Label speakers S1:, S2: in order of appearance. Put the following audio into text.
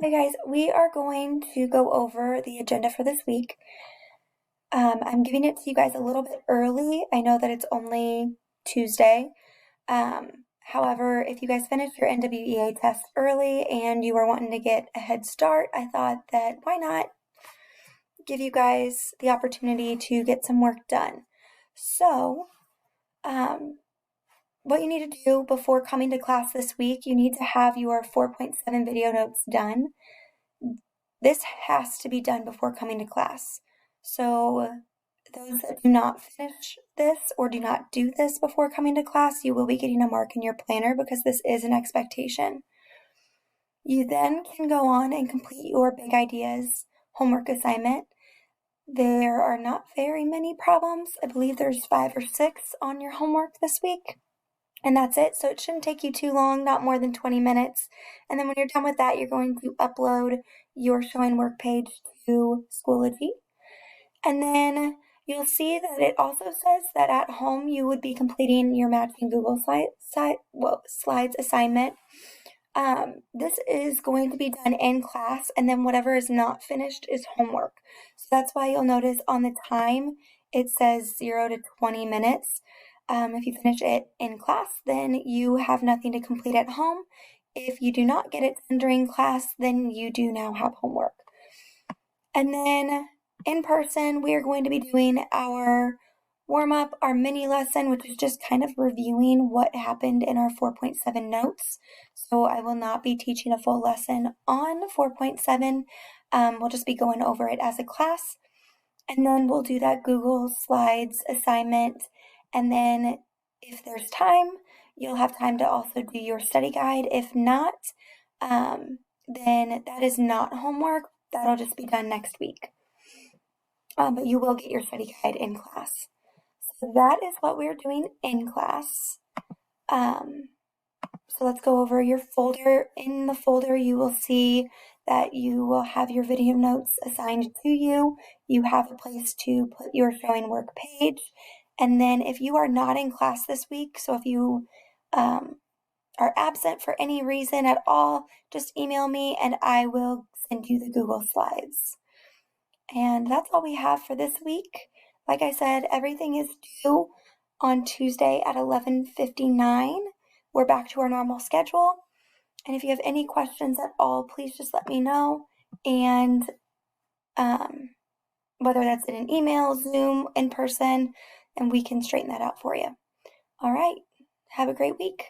S1: Hey guys, we are going to go over the agenda for this week. I'm giving it to you guys a little bit early. I know that it's only Tuesday. However, if you guys finished your NWEA test early and you are wanting to get a head start, I thought that why not give you guys the opportunity to get some work done. So, what you need to do before coming to class this week, you need to have your 4.7 video notes done. This has to be done before coming to class. So those that do not finish this or do not do this before coming to class, you will be getting a mark in your planner because this is an expectation. You then can go on and complete your Big Ideas homework assignment. There are not very many problems. I believe there's 5 or 6 on your homework this week. And that's it. So it shouldn't take you too long, not more than 20 minutes. And then when you're done with that, you're going to upload your showing work page to Schoology. And then you'll see that it also says that at home you would be completing your matching Google Slides assignment. This is going to be done in class, and then whatever is not finished is homework. So that's why you'll notice on the time it says 0 to 20 minutes. If you finish it in class, then you have nothing to complete at home. If you do not get it done during class, then you do now have homework. And then in person, we are going to be doing our warm-up, our mini lesson, which is just kind of reviewing what happened in our 4.7 notes. So I will not be teaching a full lesson on 4.7. We'll just be going over it as a class. And then we'll do that Google Slides assignment. And then if there's time, you'll have time to also do your study guide. If not, then that is not homework. That'll just be done next week. But you will get your study guide in class. So that is what we're doing in class. So let's go over your folder. In the folder, you will see that you will have your video notes assigned to you. You have a place to put your showing work page. And then if you are not in class this week, so if you are absent for any reason at all, just email me and I will send you the Google Slides. And that's all we have for this week. Like I said, everything is due on Tuesday at 11:59. We're back to our normal schedule. And if you have any questions at all, please just let me know. And whether that's in an email, Zoom, in person, and we can straighten that out for you. All right. Have a great week.